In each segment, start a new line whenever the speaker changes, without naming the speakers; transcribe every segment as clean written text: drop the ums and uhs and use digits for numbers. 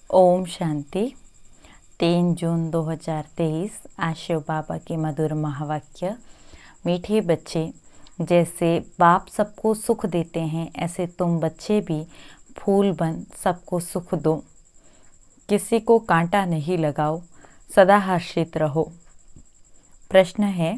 ओम शांति। 3 जून 2023 आज शिव बाबा के मधुर महावाक्य। मीठे बच्चे, जैसे बाप सबको सुख देते हैं ऐसे तुम बच्चे भी फूल बन सबको सुख दो। किसी को कांटा नहीं लगाओ, सदा हर्षित रहो। प्रश्न है,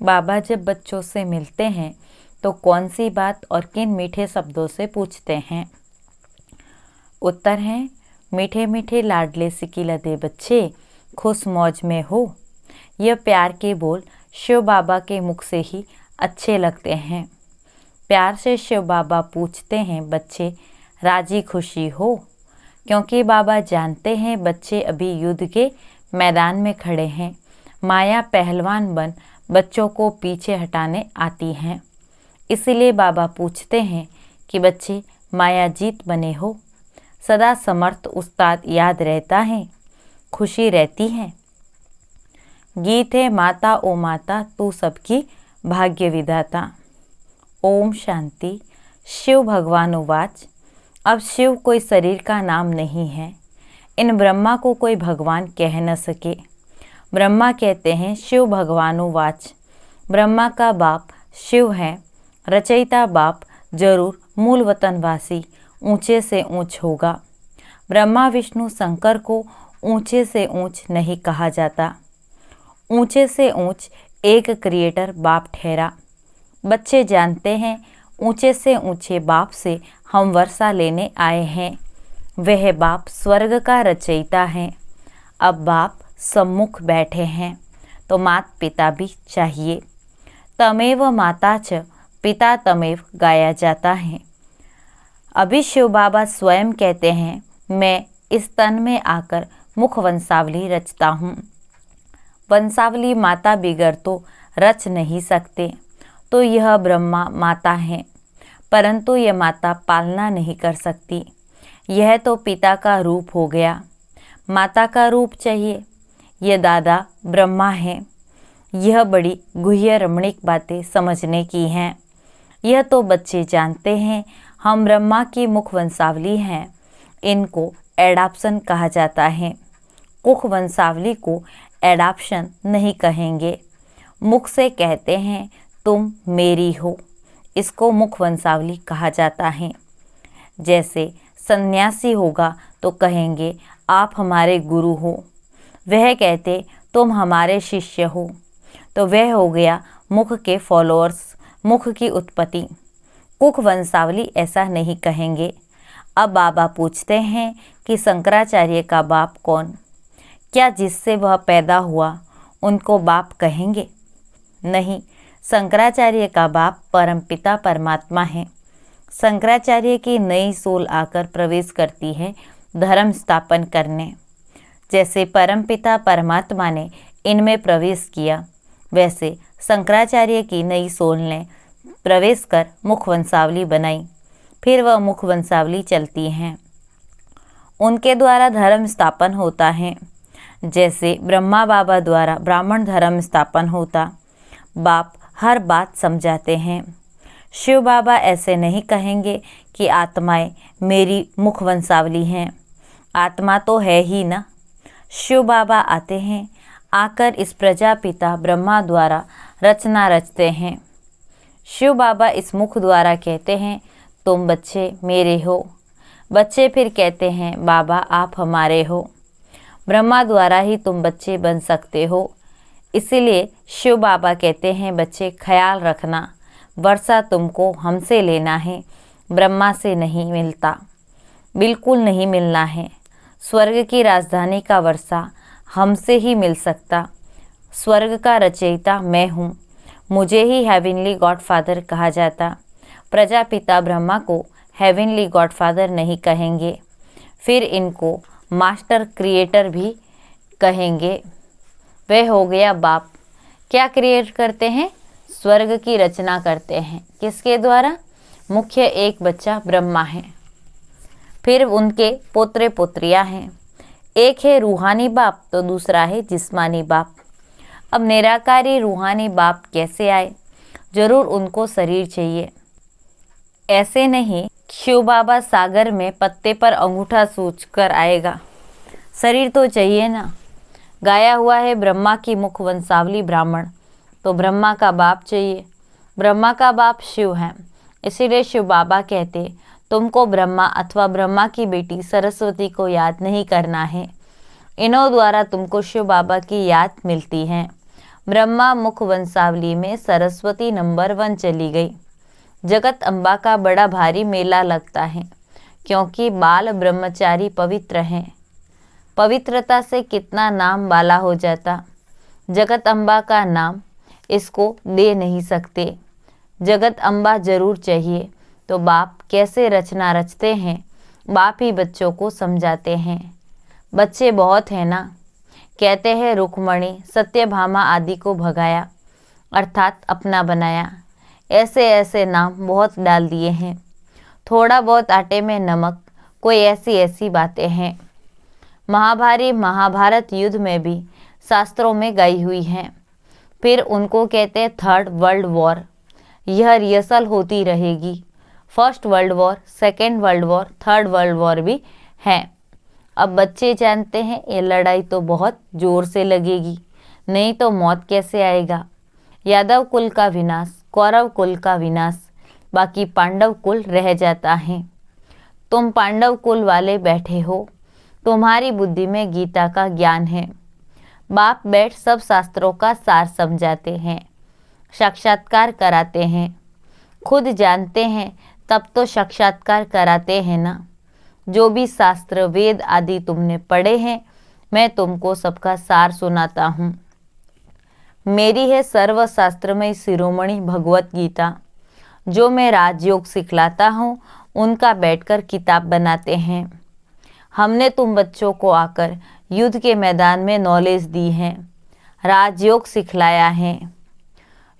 बाबा जब बच्चों से मिलते हैं तो कौन सी बात और किन मीठे शब्दों से पूछते हैं? उत्तर है, मीठे मीठे लाडले सिकिलते बच्चे खुश मौज में हो। यह प्यार के बोल शिव बाबा के मुख से ही अच्छे लगते हैं। प्यार से शिव बाबा पूछते हैं, बच्चे राजी खुशी हो? क्योंकि बाबा जानते हैं बच्चे अभी युद्ध के मैदान में खड़े हैं। माया पहलवान बन बच्चों को पीछे हटाने आती हैं। इसलिए बाबा पूछते हैं कि बच्चे माया जीत बने हो। सदा समर्थ उस्ताद याद रहता है, खुशी रहती है। गीत है, माता ओ माता तू सबकी भाग्य विधाता। ओम शांति। शिव भगवान उवाच। अब शिव कोई शरीर का नाम नहीं है। इन ब्रह्मा को कोई भगवान कह न सके। ब्रह्मा कहते हैं, शिव भगवान उवाच। ब्रह्मा का बाप शिव है। रचयिता बाप जरूर मूल वतनवासी ऊंचे से ऊंच होगा। ब्रह्मा विष्णु शंकर को ऊंचे से ऊंच नहीं कहा जाता। ऊंचे से ऊंच एक क्रिएटर बाप ठहरा। बच्चे जानते हैं ऊंचे से ऊंचे बाप से हम वर्षा लेने आए हैं। वह बाप स्वर्ग का रचयिता है। अब बाप सम्मुख बैठे हैं तो माता पिता भी चाहिए। तमेव माता च पिता तमेव गाया जाता है। अभी शिव बाबा स्वयं कहते हैं, मैं इस तन में आकर मुख वंशावली रचता हूँ। वंशावली माता बिगर तो रच नहीं सकते। तो यह ब्रह्मा माता है, परंतु यह माता पालना नहीं कर सकती। यह तो पिता का रूप हो गया, माता का रूप चाहिए। यह दादा ब्रह्मा है। यह बड़ी गुह्य रमणीक बातें समझने की हैं। यह तो बच्चे जानते हैं हम ब्रह्मा की मुख वंशावली हैं। इनको एडाप्शन कहा जाता है। मुख वंशावली को एडाप्शन नहीं कहेंगे। मुख से कहते हैं तुम मेरी हो, इसको मुख वंशावली कहा जाता है। जैसे सन्यासी होगा तो कहेंगे आप हमारे गुरु हो। वह कहते तुम हमारे शिष्य हो, तो वह हो गया मुख के फॉलोअर्स, मुख की उत्पत्ति। कुख वंशावली ऐसा नहीं कहेंगे। अब बाबा पूछते हैं कि शंकराचार्य का बाप कौन? क्या जिससे वह पैदा हुआ उनको बाप कहेंगे? नहीं, शंकराचार्य का बाप परमपिता परमात्मा है। शंकराचार्य की नई सोल आकर प्रवेश करती है धर्म स्थापन करने। जैसे परमपिता परमात्मा ने इनमें प्रवेश किया, वैसे शंकराचार्य की नई सोल ने प्रवेश कर मुख वंशावली बनाई। फिर वह मुख वंशावली चलती हैं। उनके द्वारा धर्म स्थापन होता है। जैसे ब्रह्मा बाबा द्वारा ब्राह्मण धर्म स्थापन होता। बाप हर बात समझाते हैं। शिव बाबा ऐसे नहीं कहेंगे कि आत्माएं मेरी मुख वंशावली हैं। आत्मा तो है ही ना। शिव बाबा आते हैं, आकर इस प्रजापिता ब्रह्मा द्वारा रचना रचते हैं। शिव बाबा इस मुख द्वारा कहते हैं तुम बच्चे मेरे हो। बच्चे फिर कहते हैं बाबा आप हमारे हो। ब्रह्मा द्वारा ही तुम बच्चे बन सकते हो। इसीलिए शिव बाबा कहते हैं बच्चे ख्याल रखना, वर्षा तुमको हमसे लेना है, ब्रह्मा से नहीं मिलता, बिल्कुल नहीं मिलना है। स्वर्ग की राजधानी का वर्षा हमसे ही मिल सकता। स्वर्ग का रचयिता मैं हूँ। मुझे ही हेवनली गॉडफादर कहा जाता। प्रजापिता ब्रह्मा को हेवनली गॉडफादर नहीं कहेंगे। फिर इनको मास्टर क्रिएटर भी कहेंगे। वह हो गया बाप। क्या क्रिएट करते हैं? स्वर्ग की रचना करते हैं। किसके द्वारा? मुख्य एक बच्चा ब्रह्मा है। फिर उनके पोत्रे पोत्रियां हैं। एक है रूहानी बाप तो दूसरा है जिस्मानी बाप। अब निराकारी रूहानी बाप कैसे आए? जरूर उनको शरीर चाहिए। ऐसे नहीं शिव बाबा सागर में पत्ते पर अंगूठा सूंच कर आएगा। शरीर तो चाहिए ना। गाया हुआ है ब्रह्मा की मुख वंशावली ब्राह्मण, तो ब्रह्मा का बाप चाहिए। ब्रह्मा का बाप शिव है, इसीलिए शिव बाबा कहते तुमको ब्रह्मा अथवा ब्रह्मा की बेटी सरस्वती को याद नहीं करना है। इन्हों द्वारा तुमको शिव बाबा की याद मिलती है। ब्रह्मा मुख वंशावली में सरस्वती नंबर 1 चली गई। जगत अम्बा का बड़ा भारी मेला लगता है, क्योंकि बाल ब्रह्मचारी पवित्र हैं। पवित्रता से कितना नाम बाला हो जाता। जगत अम्बा का नाम इसको दे नहीं सकते। जगत अम्बा जरूर चाहिए, तो बाप कैसे रचना रचते हैं, बाप ही बच्चों को समझाते हैं। बच्चे बहुत हैं ना। कहते हैं रुक्मणी सत्यभामा आदि को भगाया, अर्थात अपना बनाया। ऐसे ऐसे नाम बहुत डाल दिए हैं। थोड़ा बहुत आटे में नमक, कोई ऐसी ऐसी बातें हैं। महाभारत युद्ध में भी शास्त्रों में गई हुई हैं। फिर उनको कहते हैं 3rd वर्ल्ड वॉर। यह रिहर्सल होती रहेगी। 1st world war, 2nd world war, 3rd world war भी है। अब बच्चे जानते हैं ये लड़ाई तो बहुत जोर से लगेगी, नहीं तो मौत कैसे आएगा। यादव कुल का विनाश, कौरव कुल का विनाश, बाकी पांडव कुल रह जाता है। तुम पांडव कुल वाले बैठे हो, तुम्हारी बुद्धि में गीता का ज्ञान है। बाप बैठ सब शास्त्रों का सार समझाते हैं, साक्षात्कार कराते हैं। खुद जानते हैं तब तो साक्षात्कार कराते हैं ना। जो भी शास्त्र वेद आदि तुमने पढ़े हैं, मैं तुमको सबका सार सुनाता हूँ। मेरी है सर्वशास्त्रमय शिरोमणि भगवत गीता। जो मैं राजयोग सिखलाता हूँ, उनका बैठकर किताब बनाते हैं। हमने तुम बच्चों को आकर युद्ध के मैदान में नॉलेज दी है, राजयोग सिखलाया है।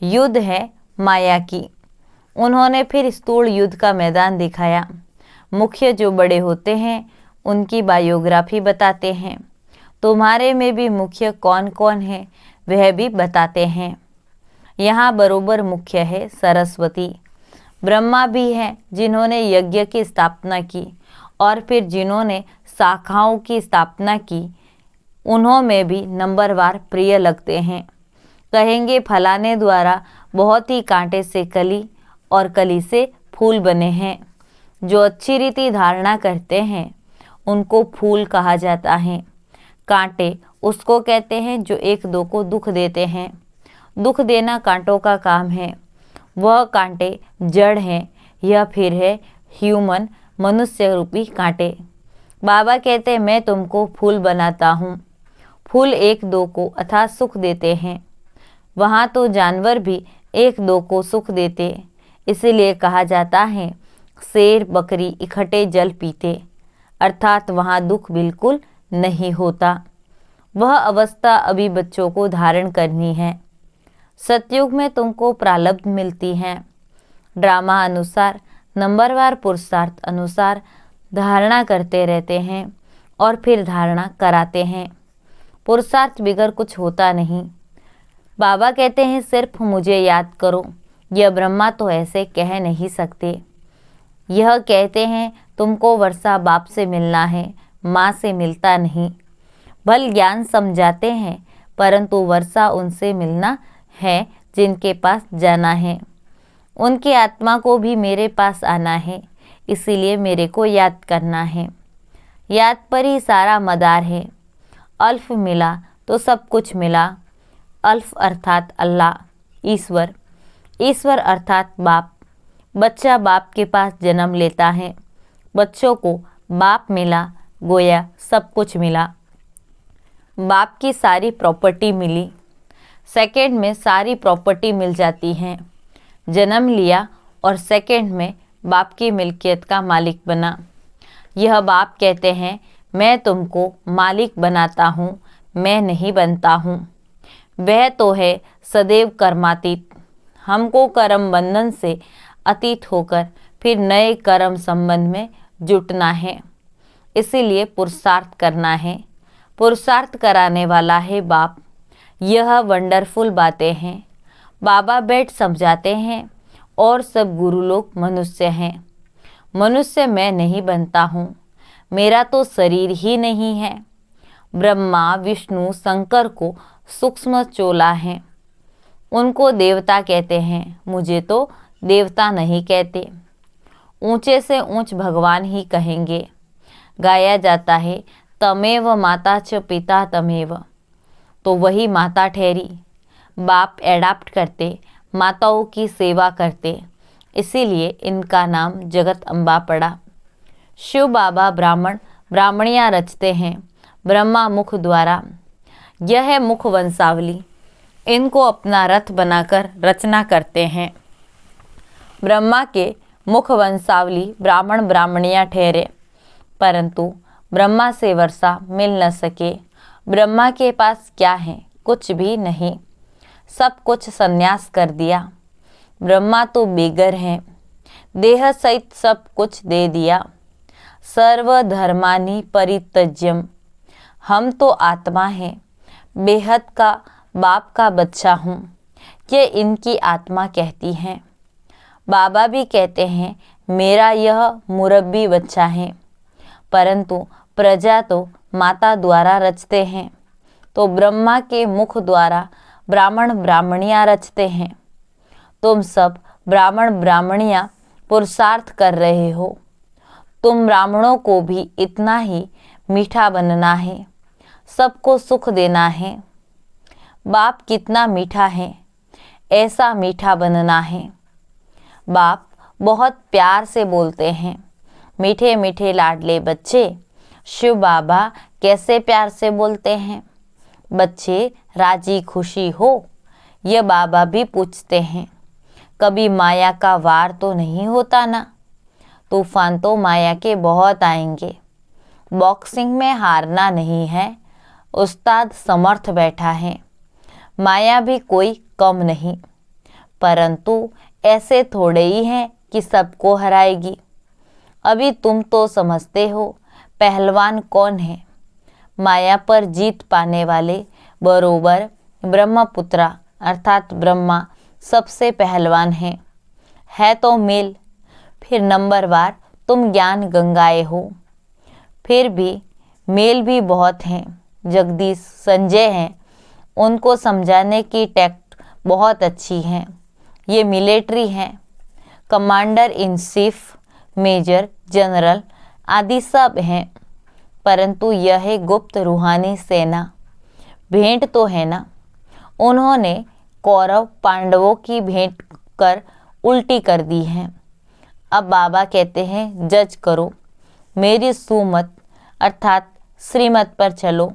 युद्ध है माया की। उन्होंने फिर स्थूल युद्ध का मैदान दिखाया। मुख्य जो बड़े होते हैं उनकी बायोग्राफी बताते हैं। तुम्हारे में भी मुख्य कौन कौन है वह भी बताते हैं। यहाँ बरोबर मुख्य है सरस्वती। ब्रह्मा भी हैं जिन्होंने यज्ञ की स्थापना की, और फिर जिन्होंने शाखाओं की स्थापना की, उन्हों में भी नंबरवार प्रिय लगते हैं। कहेंगे फलाने द्वारा बहुत ही कांटे से कली और कली से फूल बने हैं। जो अच्छी रीति धारणा करते हैं उनको फूल कहा जाता है। कांटे उसको कहते हैं जो एक दो को दुख देते हैं। दुख देना कांटों का काम है। वह कांटे जड़ हैं, यह फिर है ह्यूमन मनुष्य रूपी कांटे। बाबा कहते हैं मैं तुमको फूल बनाता हूँ। फूल एक दो को अथाह सुख देते हैं। वहाँ तो जानवर भी एक दो को सुख देते, इसीलिए कहा जाता है शेर बकरी इकट्ठे जल पीते, अर्थात वहाँ दुख बिल्कुल नहीं होता। वह अवस्था अभी बच्चों को धारण करनी है। सतयुग में तुमको प्रारब्ध मिलती है। ड्रामा अनुसार नंबरवार पुरुषार्थ अनुसार धारणा करते रहते हैं और फिर धारणा कराते हैं। पुरुषार्थ बिगर कुछ होता नहीं। बाबा कहते हैं सिर्फ मुझे याद करो। यह ब्रह्मा तो ऐसे कह नहीं सकते। यह कहते हैं तुमको वर्षा बाप से मिलना है, माँ से मिलता नहीं। भल ज्ञान समझाते हैं, परंतु वर्षा उनसे मिलना है जिनके पास जाना है। उनकी आत्मा को भी मेरे पास आना है, इसीलिए मेरे को याद करना है। याद पर ही सारा मदार है। अल्फ मिला तो सब कुछ मिला। अल्फ अर्थात अल्लाह, ईश्वर। ईश्वर अर्थात बाप। बच्चा बाप के पास जन्म लेता है। बच्चों को बाप मिला, गोया सब कुछ मिला। बाप की सारी प्रॉपर्टी मिली। सेकंड में सारी प्रॉपर्टी मिल जाती है। जन्म लिया और सेकंड में बाप की मिल्कियत का मालिक बना। यह बाप कहते हैं मैं तुमको मालिक बनाता हूँ, मैं नहीं बनता हूँ। वह तो है सदैव कर्मातीत। हमको कर्म बंधन से अतीत होकर फिर नए कर्म संबंध में जुटना है, इसीलिए पुरुषार्थ करना है। पुरुषार्थ कराने वाला है बाप। यह वंडरफुल बातें हैं। बाबा बैठ समझाते हैं और सब गुरु लोग मनुष्य हैं। मनुष्य मैं नहीं बनता हूँ, मेरा तो शरीर ही नहीं है। ब्रह्मा विष्णु शंकर को सूक्ष्म चोला हैं। उनको देवता कहते हैं, मुझे तो देवता नहीं कहते, ऊंचे से ऊंच भगवान ही कहेंगे। गाया जाता है तमेव माता च पिता तमेव, तो वही माता ठहरी। बाप एडाप्ट करते, माताओं की सेवा करते, इसीलिए इनका नाम जगत अम्बा पड़ा। शिव बाबा ब्राह्मण ब्राह्मणियाँ रचते हैं ब्रह्मा मुख द्वारा। यह है मुख वंशावली। इनको अपना रथ बनाकर रचना करते हैं। ब्रह्मा के मुख वंशावली ब्राह्मण ब्राह्मणियाँ ठहरे, परंतु ब्रह्मा से वर्षा मिल न सके। ब्रह्मा के पास क्या है? कुछ भी नहीं, सब कुछ संन्यास कर दिया। ब्रह्मा तो बेगर हैं, देह सहित सब कुछ दे दिया। सर्वधर्मानि परित्यज्यम, हम तो आत्मा हैं, बेहद का बाप का बच्चा हूँ, ये इनकी आत्मा कहती हैं। बाबा भी कहते हैं मेरा यह मुरब्बी बच्चा है, परंतु प्रजा तो माता द्वारा रचते हैं, तो ब्रह्मा के मुख द्वारा ब्राह्मण ब्राह्मणियाँ रचते हैं। तुम सब ब्राह्मण ब्राह्मणियाँ पुरुषार्थ कर रहे हो। तुम ब्राह्मणों को भी इतना ही मीठा बनना है, सबको सुख देना है। बाप कितना मीठा है, ऐसा मीठा बनना है। बाप बहुत प्यार से बोलते हैं, मीठे मीठे लाडले बच्चे। शिव बाबा कैसे प्यार से बोलते हैं? बच्चे राजी खुशी हो, यह बाबा भी पूछते हैं। कभी माया का वार तो नहीं होता ना? तूफान तो माया के बहुत आएंगे। बॉक्सिंग में हारना नहीं है, उस्ताद समर्थ बैठा है। माया भी कोई कम नहीं, परंतु ऐसे थोड़े ही हैं कि सबको हराएगी। अभी तुम तो समझते हो पहलवान कौन है। माया पर जीत पाने वाले बरोबर ब्रह्मपुत्रा अर्थात ब्रह्मा सबसे पहलवान है तो मेल। फिर नंबरवार तुम ज्ञान गंगाए हो, फिर भी मेल भी बहुत हैं। जगदीश संजय हैं, उनको समझाने की टैक्ट बहुत अच्छी है। ये मिलिट्री हैं, commander in chief, major general आदि सब हैं, परंतु यह है गुप्त रूहानी सेना। भेंट तो है ना, उन्होंने कौरव पांडवों की भेंट कर उल्टी कर दी है। अब बाबा कहते हैं जज करो, मेरी सुमत अर्थात श्रीमत पर चलो।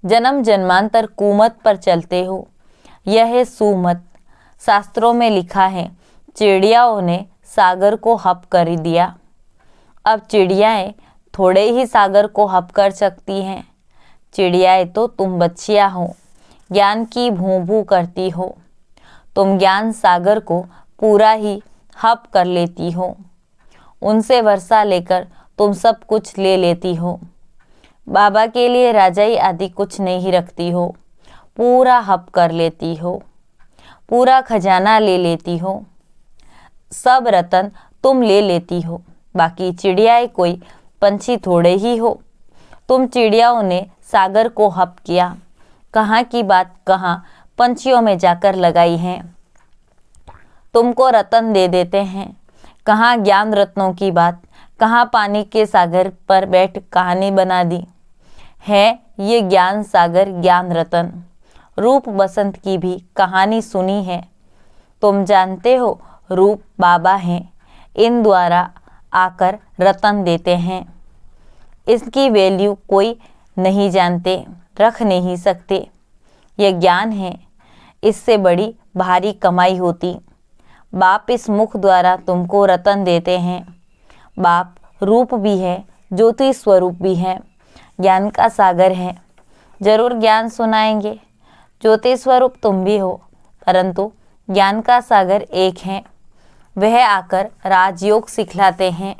जन्म जन्मांतर कुमत पर चलते हो, यह है सुमत। शास्त्रों में लिखा है चिड़ियाओं ने सागर को हप कर दिया। अब चिड़ियाएँ थोड़े ही सागर को हप कर सकती हैं। चिड़ियाएँ तो तुम बच्चियाँ हो, ज्ञान की भूं भूं करती हो। तुम ज्ञान सागर को पूरा ही हप कर लेती हो। उनसे वर्षा लेकर तुम सब कुछ ले लेती हो। बाबा के लिए राजाई आदि कुछ नहीं रखती हो, पूरा हप कर लेती हो, पूरा खजाना ले लेती हो। सब रतन तुम ले लेती हो, बाकी चिड़ियाएँ कोई पंछी थोड़े ही हो। तुम चिड़ियाओं ने सागर को हप किया, कहाँ की बात कहाँ पंछियों में जाकर लगाई है। तुमको रतन दे देते हैं, कहाँ ज्ञान रत्नों की बात, कहाँ पानी के सागर पर बैठ कहानी बना दी है। ये ज्ञान सागर ज्ञान रतन। रूप बसंत की भी कहानी सुनी है। तुम जानते हो रूप बाबा हैं, इन द्वारा आकर रतन देते हैं। इसकी वैल्यू कोई नहीं जानते, रख नहीं सकते। यह ज्ञान है, इससे बड़ी भारी कमाई होती। बाप इस मुख द्वारा तुमको रतन देते हैं। बाप रूप भी है, ज्योति स्वरूप भी है, ज्ञान का सागर है। जरूर ज्ञान सुनाएंगे। ज्योति स्वरूप तुम भी हो, परंतु ज्ञान का सागर एक है। वह आकर राजयोग सिखलाते हैं।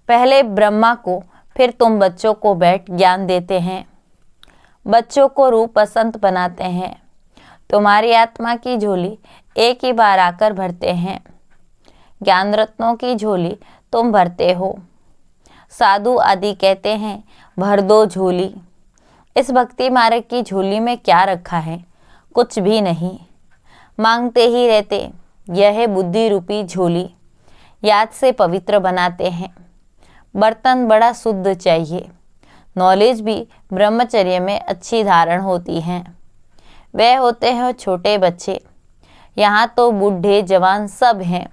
पहले ब्रह्मा को, फिर तुम बच्चों को बैठ ज्ञान देते हैं। बच्चों को रूप बसंत बनाते हैं। तुम्हारी आत्मा की झोली एक ही बार आकर भरते हैं। ज्ञान रत्नों की झोली तुम भरते हो। साधु आदि कहते हैं भर दो झोली, इस भक्ति मार्ग की झोली में क्या रखा है? कुछ भी नहीं, मांगते ही रहते। यह है बुद्धि रूपी झोली, याद से पवित्र बनाते हैं। बर्तन बड़ा शुद्ध चाहिए। नॉलेज भी ब्रह्मचर्य में अच्छी धारण होती है। वह होते हैं छोटे बच्चे, यहाँ तो बूढ़े जवान सब हैं।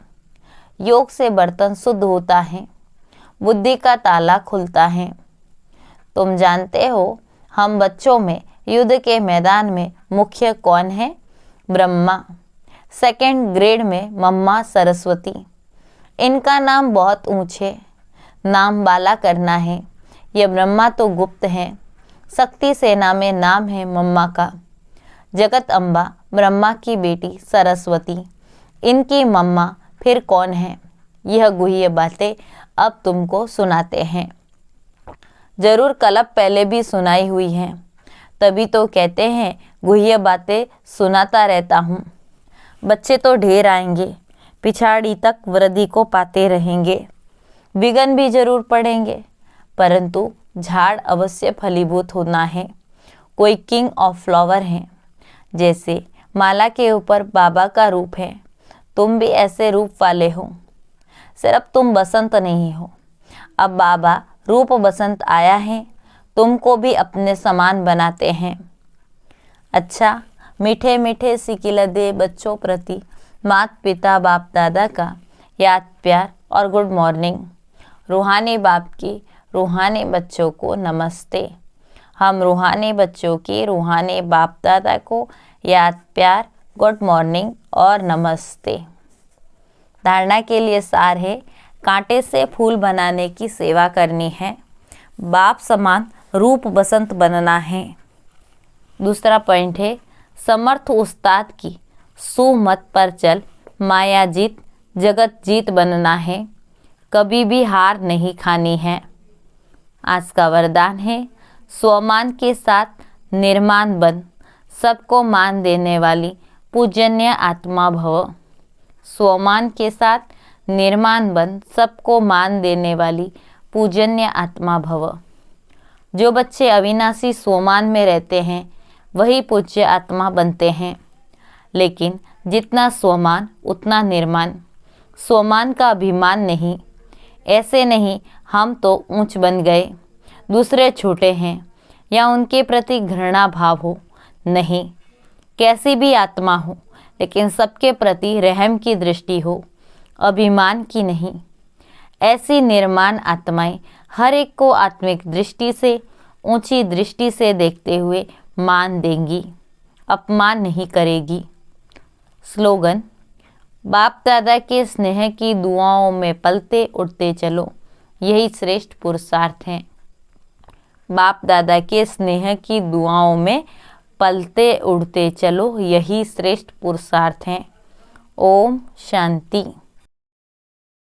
योग से बर्तन शुद्ध होता है, बुद्धि का ताला खुलता है। तुम जानते हो हम बच्चों में युद्ध के मैदान में मुख्य कौन है? ब्रह्मा। सेकंड ग्रेड में मम्मा सरस्वती। इनका नाम बहुत ऊंचे, नाम बाला करना है। यह ब्रह्मा तो गुप्त हैं, शक्ति सेना में नाम है मम्मा का। जगत अम्बा ब्रह्मा की बेटी सरस्वती, इनकी मम्मा फिर कौन है? यह गुह्य बातें अब तुमको सुनाते हैं। जरूर कल्प पहले भी सुनाई हुई हैं, तभी तो कहते हैं गुह्य बातें सुनाता रहता हूँ। बच्चे तो ढेर आएंगे, पिछाड़ी तक वृद्धि को पाते रहेंगे। विघ्न भी जरूर पड़ेंगे, परंतु झाड़ अवश्य फलीभूत होना है। कोई किंग ऑफ फ्लावर है, जैसे माला के ऊपर बाबा का रूप है, तुम भी ऐसे रूप वाले हो। सिर्फ तुम बसंत नहीं हो, अब बाबा रूप बसंत आया है, तुमको भी अपने समान बनाते हैं। अच्छा, मीठे मीठे सिकिलदे बच्चों प्रति माता पिता बाप दादा का याद प्यार और गुड मॉर्निंग। रूहानी बाप की रूहानी बच्चों को नमस्ते। हम रूहानी बच्चों की रूहानी बाप दादा को याद प्यार, गुड मॉर्निंग और नमस्ते। धारणा के लिए सार है, कांटे से फूल बनाने की सेवा करनी है, बाप समान रूप बसंत बनना है। दूसरा पॉइंट है, समर्थ उस्ताद की सुमत पर चल, माया जीत जगत जीत बनना है, कभी भी हार नहीं खानी है। आज का वरदान है, स्वमान के साथ निर्माण बन, सबको मान देने वाली पूजनीय आत्मा भव। स्वमान के साथ निर्माण बन, सबको मान देने वाली पूजनीय आत्मा भव। जो बच्चे अविनाशी स्वमान में रहते हैं वही पूज्य आत्मा बनते हैं, लेकिन जितना स्वमान उतना निर्माण। स्वमान का अभिमान नहीं, ऐसे नहीं हम तो ऊंच बन गए, दूसरे छोटे हैं, या उनके प्रति घृणा भाव हो। नहीं, कैसी भी आत्मा हो, लेकिन सबके प्रति रहम की दृष्टि हो, अभिमान की नहीं। ऐसी निर्माण आत्माएं हर एक को आत्मिक दृष्टि से, ऊंची दृष्टि से देखते हुए मान देंगी, अपमान नहीं करेगी। स्लोगन, बाप दादा के स्नेह की दुआओं में पलते उड़ते चलो, यही श्रेष्ठ पुरुषार्थ है। बाप दादा के स्नेह की दुआओं में पलते उड़ते चलो, यही श्रेष्ठ पुरुषार्थ है। ओम शांति।